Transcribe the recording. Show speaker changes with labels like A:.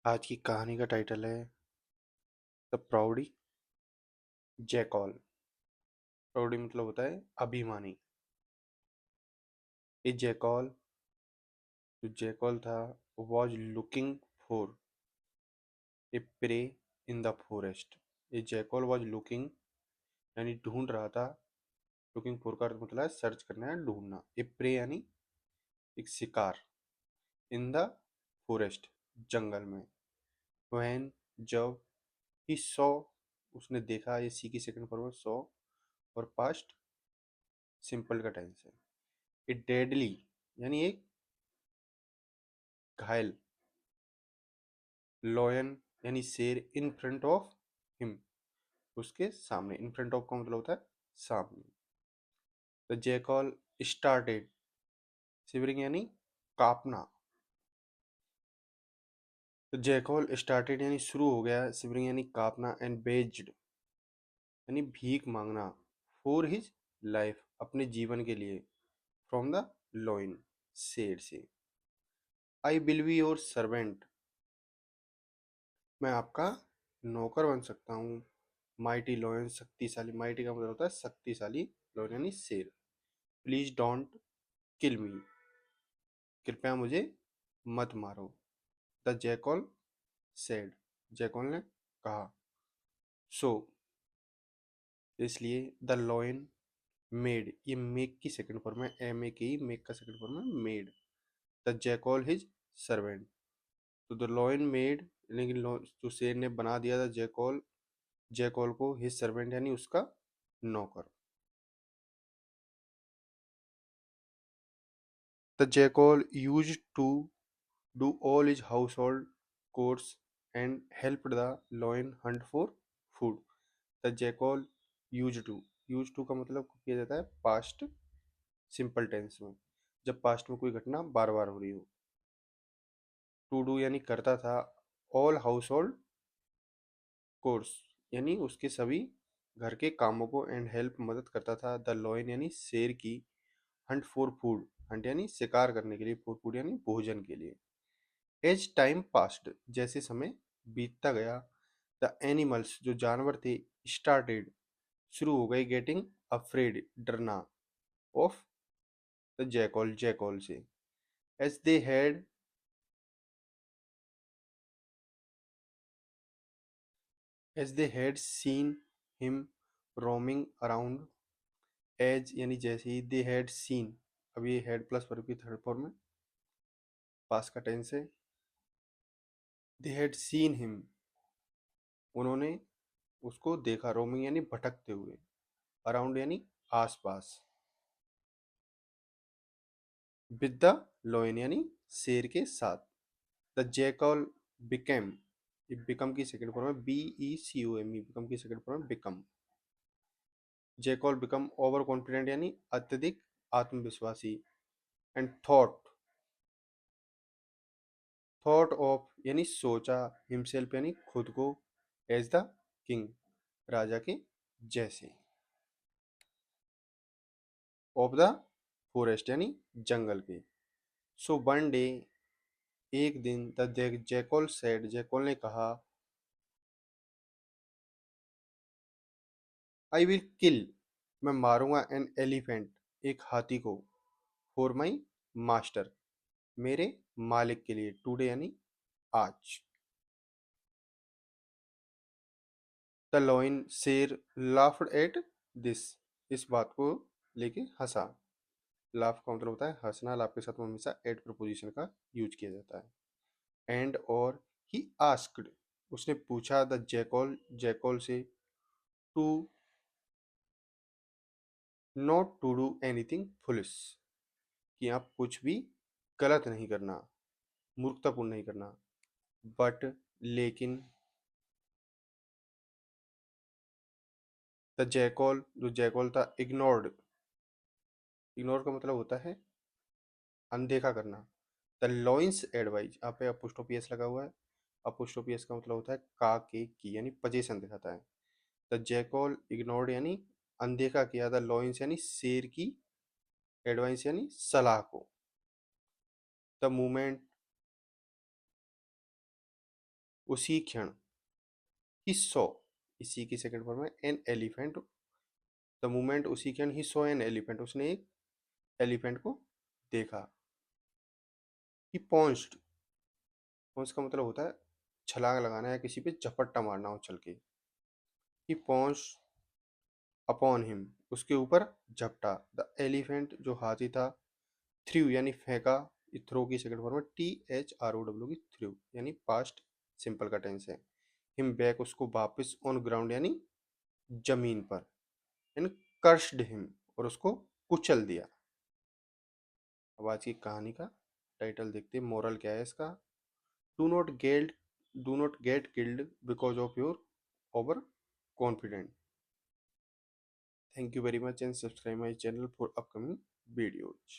A: आज की कहानी का टाइटल है द प्राउडी जैकॉल। प्राउडी मतलब होता है अभिमानी। ये जैकॉल था was looking for a prey in the forest. ये जैकॉल वॉज लुकिंग यानी ढूंढ रहा था। लुकिंग फॉर का अर्थ मतलब है सर्च करना है, ढूंढना। ए प्रे यानी एक शिकार। इन द फॉरेस्ट जंगल में। व्हेन जब ही सॉ उसने देखा। ये सी की सेकंड फॉर्म सॉ और पास्ट सिंपल का टेंस है। ए डेडली यानी एक घायल। लॉयन यानी शेर इन फ्रंट ऑफ हिम उसके सामने। इन फ्रंट ऑफ का मतलब होता है सामने। द जैकॉल स्टार्टेड शिवरिंग यानी कांपना। तो जैकॉल स्टार्टेड यानी शुरू हो गया, शिवरिंग यानी कांपना, एंड बेज्ड यानी भीख मांगना, फॉर हिज लाइफ अपने जीवन के लिए, फ्रॉम द लॉइन शेर से। I will be your servant मैं आपका नौकर बन सकता हूँ। माइटी लॉयन शक्तिशाली। माइटी का मतलब होता है शक्तिशाली। लॉयन यानी शेर। प्लीज डोंट किल मी कृपया मुझे मत मारो। द जैकॉल सेड जैकॉल ने कहा। सो इसलिए द लॉयन मेड, ये मेक की सेकंड फॉर्म है। एम ए की मेक का सेकंड फॉर्म है made. The jackal his servant. तो द लॉयन मेड लेकिन तो शेर ने बना दिया था जैकॉल जैकॉल को हिज सर्वेंट यानी उसका नौकर। The jackal use to do all his household chores and helped the lion hunt for food. The jackal used to, used to का मतलब किया जाता है पास्ट सिंपल टेंस में, जब पास्ट में कोई घटना बार बार हो रही हो। टू डू यानी करता था। ऑल हाउस होल्ड कोर्स यानी उसके सभी घर के कामों को, एंड हेल्प मदद करता था द लॉयन यानी शेर की, हंट फॉर फूड, हंट यानी शिकार करने के लिए, फॉर फूड यानी भोजन के लिए। एज टाइम पास्ड जैसे समय बीतता गया। द एनिमल्स जो जानवर थे स्टार्टेड शुरू हो गए, गेटिंग अफ्रेड डरना, ऑफ द जैकॉल जैकॉल से। As they had as they had seen him roaming around. As यानी जैसे ही, दे हैड सीन, अब ये हैड प्लस वर्ब की थर्ड फॉर्म में पास का टेंस है। दे हैड सीन हिम उन्होंने उसको देखा, रोमिंग यानी भटकते हुए, अराउंड यानी आसपास, विद द लॉयन यानी शेर के साथ। द जैकल बिकेम, ये बिकम की सेकंड फॉर्म है, बी ई सी ओ एम ई, बिकम की सेकंड फॉर्म है become. Jackal become over confident यानी अत्यधिक आत्मविश्वासी। एंड थॉट ऑफ यानी सोचा, हिमसेल्फ यानी खुद को, एज द किंग राजा के जैसे, ऑफ द फॉरेस्ट यानी जंगल के। सो वन डे एक दिन, द जैकल सेड जैकल ने कहा, आई विल किल मैं मारूंगा, एन एलिफेंट एक हाथी को, फॉर माई मास्टर मेरे मालिक के लिए, टुडे यानी आज। द लॉइन शेर लाफ्ड एट दिस इस बात को लेके हंसा। लाफ का मतलब होता है हंसना। लाफ के साथ में हमेशा एट प्रपोजिशन का यूज किया जाता है। एंड और ही आस्क्ड उसने पूछा द जैकॉल जैकॉल से, to not to do anything foolish कि आप कुछ भी गलत नहीं करना, मूर्खतापूर्ण नहीं करना। बट लेकिन, द जैकॉल जो जैकॉल था इग्नोर्ड, इग्नोर का मतलब होता है अनदेखा करना। द लॉइंस एडवाइज, आप पे अपोस्ट्रोफी लगा हुआ है। अपोस्ट्रोफी का मतलब होता है का के की यानी पोजीशन दिखाता है। द जैकॉल इग्नोर्ड यानी अनदेखा किया, द लॉइंस यानी शेर की, एडवाइस यानी सलाह को। द मूवमेंट उसी क्षण ही सॉ, इसी की सेकंड फॉर्म है एन एलिफेंट, द मोमेंट उसी क्षण ही सॉ एन एलिफेंट, उसने एक एलिफेंट को देखा। ही पॉन्स्ड, पॉन्स का मतलब होता है छलांग लगाना या किसी पे झपट्टा मारना उछल के। ही पॉन्स अपॉन हिम, उसके ऊपर झपटा। द एलिफेंट जो हाथी था, थ्रू यानी फेंका, थ्रो की सेकंड फॉर्म है THROW की थ्रू, यानी पास्ट सिंपल का टेंस है। हिम बैक, उसको वापस, ऑन ग्राउंड यानी जमीन पर, यानी कर्स्ड हिम, और उसको कुचल दिया। अब आज की कहानी का टाइटल देखते हैं, मोरल क्या है इसका। Do not gate do not get killed because of your over confident. Thank you very much and subscribe my channel for upcoming videos.